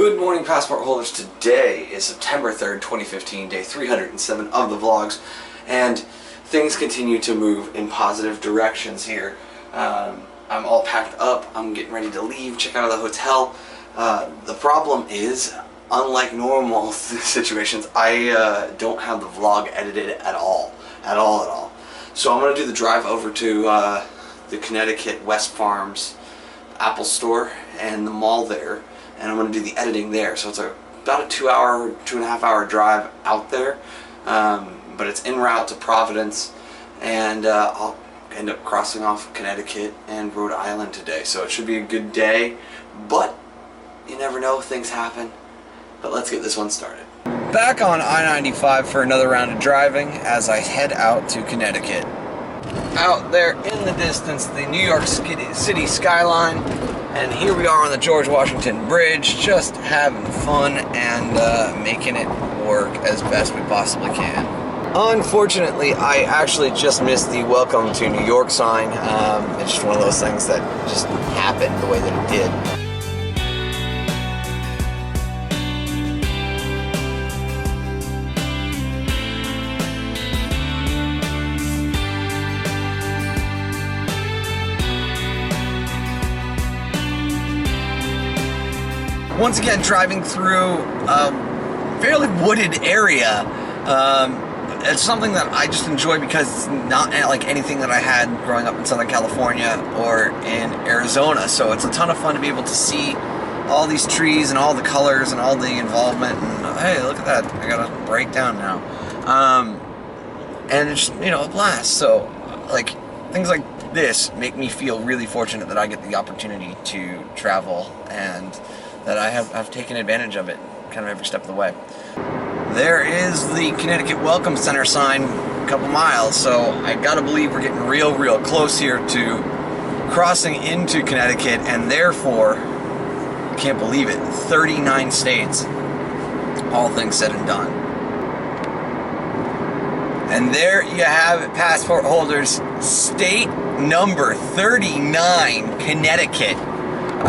Good morning, passport holders. Today is September 3rd, 2015, day 307 of the vlogs, and things continue to move in positive directions here. I'm all packed up. I'm getting ready to leave, check out of the hotel. The problem is, unlike normal situations, I don't have the vlog edited at all. So I'm going to do the drive over to the Connecticut Westfarms Apple Store and the mall there, and I'm going to do the editing there. So it's about a 2.5 hour drive out there, but it's en route to Providence, and I'll end up crossing off Connecticut and Rhode Island today. So it should be a good day, but you never know, things happen. But let's get this one started. Back on I-95 for another round of driving as I head out to Connecticut. Out there in the distance, the New York City skyline, and here we are on the George Washington Bridge, just having fun and making it work as best we possibly can. Unfortunately, I actually just missed the Welcome to New York sign. It's just one of those things that just happened the way that it did. Once again, driving through a fairly wooded area. It's something that I just enjoy because it's not like anything that I had growing up in Southern California or in Arizona. So it's a ton of fun to be able to see all these trees and all the colors and all the involvement. And hey, look at that! I got a breakdown now, and it's, you know, a blast. So like things like this make me feel really fortunate that I get the opportunity to travel and that I have taken advantage of it kind of every step of the way. There is the Connecticut Welcome Center sign a couple miles, so I gotta believe we're getting real close here to crossing into Connecticut, and therefore, can't believe it, 39 states, all things said and done. And there you have it, passport holders, state number 39, Connecticut.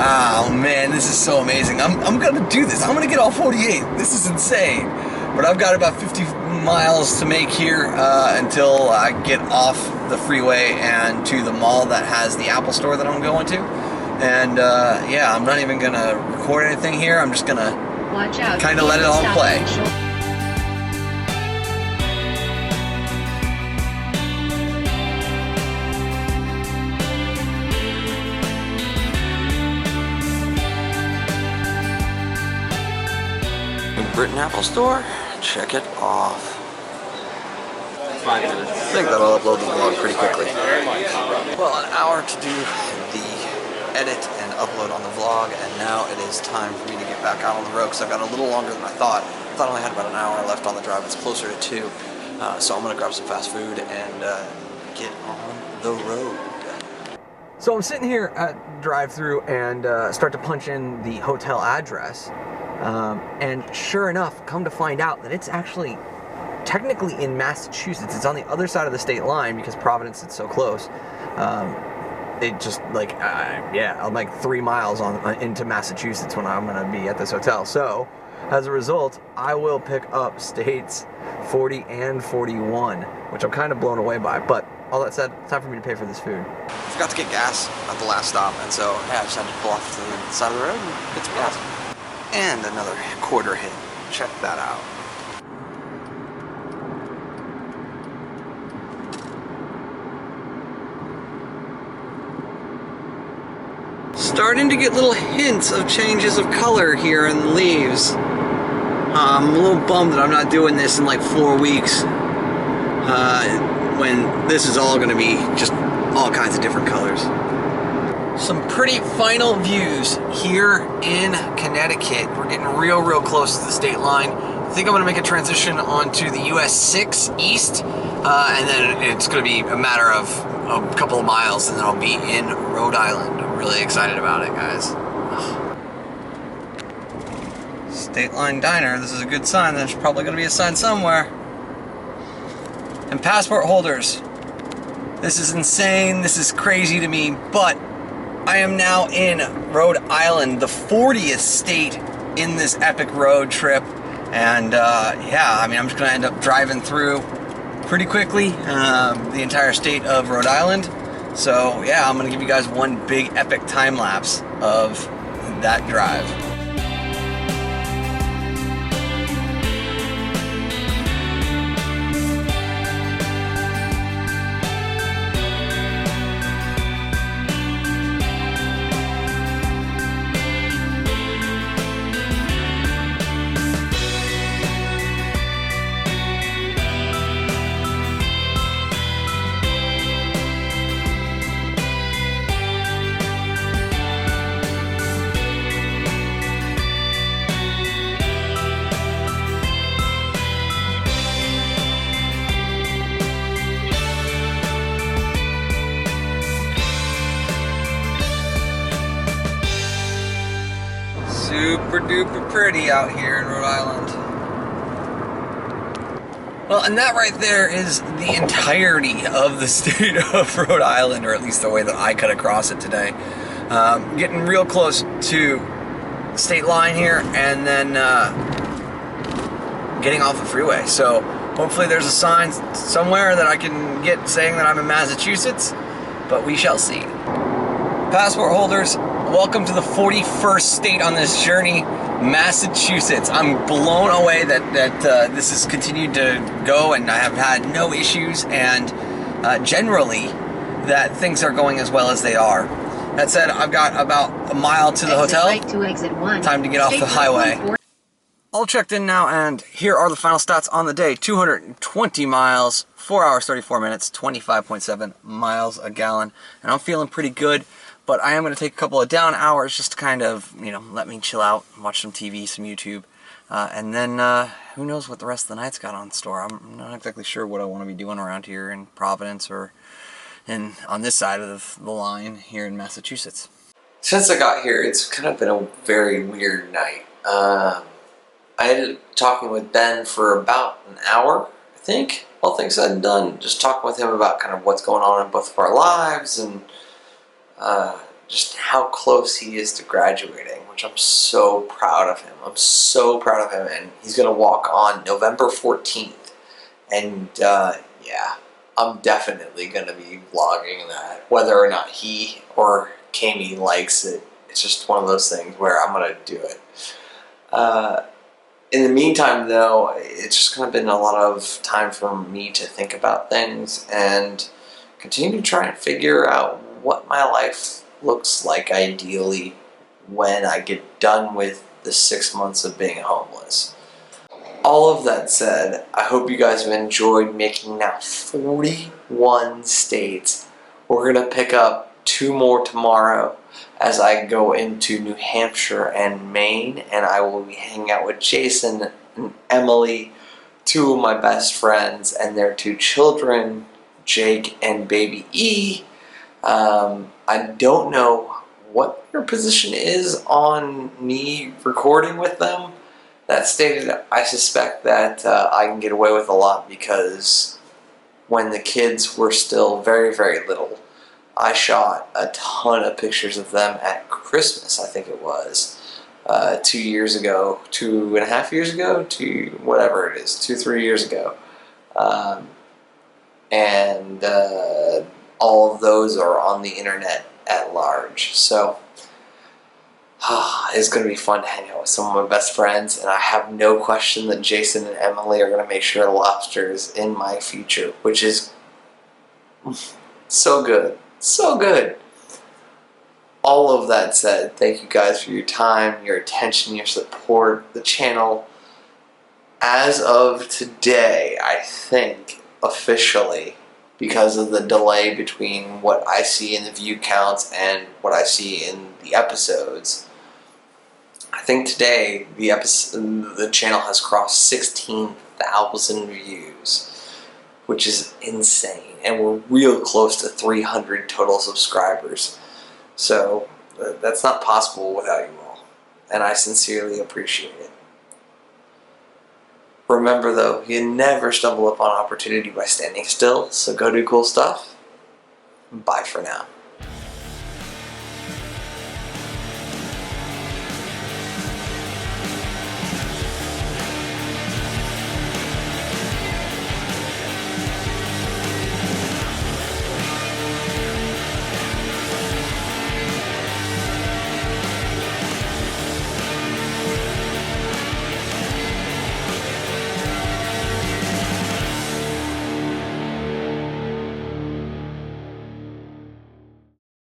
Oh man, this is so amazing. I'm gonna do this. I'm gonna get all 48. This is insane. But I've got about 50 miles to make here until I get off the freeway and to the mall that has the Apple Store that I'm going to. And yeah, I'm not even gonna record anything here. I'm just gonna kind of let it all play. Britain Apple Store, check it off. 5 minutes. I think that'll upload the vlog pretty quickly. Well, an hour to do the edit and upload on the vlog, and now it is time for me to get back out on the road because I've got a little longer than I thought. I thought I only had about an hour left on the drive. It's closer to 2. So I'm going to grab some fast food and get on the road. So I'm sitting here at drive-thru and start to punch in the hotel address. And sure enough, come to find out that it's actually technically in Massachusetts. It's on the other side of the state line because Providence is so close. It just like, yeah, I'm like 3 miles into Massachusetts when I'm going to be at this hotel. So as a result, I will pick up states 40 and 41, which I'm kind of blown away by. But all that said, it's time for me to pay for this food. I forgot to get gas at the last stop, and so yeah, I just had to pull off to the side of the road and get some gas. And another quarter hit. Check that out. Starting to get little hints of changes of color here in the leaves. I'm a little bummed that I'm not doing this in like 4 weeks. When this is all going to be just all kinds of different colors. Some pretty final views here in Connecticut. We're getting real close to the state line. I think I'm going to make a transition onto the US 6 East, and then it's going to be a matter of a couple of miles, and then I'll be in Rhode Island. I'm really excited about it, guys. State Line Diner. This is a good sign. There's probably going to be a sign somewhere. And passport holders, this is insane. This is crazy to me, but I am now in Rhode Island, the 40th state in this epic road trip. And yeah, I mean, I'm just gonna end up driving through pretty quickly the entire state of Rhode Island. So yeah, I'm gonna give you guys one big epic time lapse of that drive. Super duper pretty out here in Rhode Island. Well, and that right there is the entirety of the state of Rhode Island, or at least the way that I cut across it today. Getting real close to the state line here, and then getting off the freeway. So hopefully there's a sign somewhere that I can get saying that I'm in Massachusetts, but we shall see. Passport holders, welcome to the 41st state on this journey, Massachusetts. I'm blown away that this has continued to go, and I have had no issues, and generally that things are going as well as they are. That said, I've got about a mile to the hotel. Right to exit 1. Time to get off the highway. All checked in now, and here are the final stats on the day. 220 miles, 4 hours, 34 minutes, 25.7 miles a gallon, and I'm feeling pretty good. But I am going to take a couple of down hours just to kind of, you know, let me chill out, watch some TV, some YouTube. And then who knows what the rest of the night's got on store. I'm not exactly sure what I want to be doing around here in Providence or on this side of the line here in Massachusetts. Since I got here, it's kind of been a very weird night. I ended up talking with Ben for about an hour, I think, all things said and done. Just talking with him about kind of what's going on in both of our lives, and just how close he is to graduating, which I'm so proud of him. I'm so proud of him, and he's going to walk on November 14th, and yeah, I'm definitely going to be vlogging that, whether or not he or Kami likes it. It's just one of those things where I'm going to do it. In the meantime, though, it's just kind of been a lot of time for me to think about things and continue to try and figure out what my life looks like ideally when I get done with the 6 months of being homeless. All of that said, I hope you guys have enjoyed making now 41 states. We're going to pick up 2 more tomorrow as I go into New Hampshire and Maine, and I will be hanging out with Jason and Emily, 2 of my best friends, and their 2 children, Jake and baby E. I don't know what their position is on me recording with them. That stated, I suspect that I can get away with a lot because when the kids were still very, very little, I shot a ton of pictures of them at Christmas, I think it was, 2 years ago, 2.5 years ago, whatever it is, 2-3 years ago. And all of those are on the internet at large. So it's going to be fun to hang out with some of my best friends, and I have no question that Jason and Emily are going to make sure the lobster is in my future, which is so good. So good. All of that said, thank you guys for your time, your attention, your support. The channel, as of today, I think officially, because of the delay between what I see in the view counts and what I see in the episodes, I think today the channel has crossed 16,000 views, which is insane. And we're real close to 300 total subscribers. So that's not possible without you all. And I sincerely appreciate it. Remember though, you never stumble upon opportunity by standing still, so go do cool stuff. Bye for now.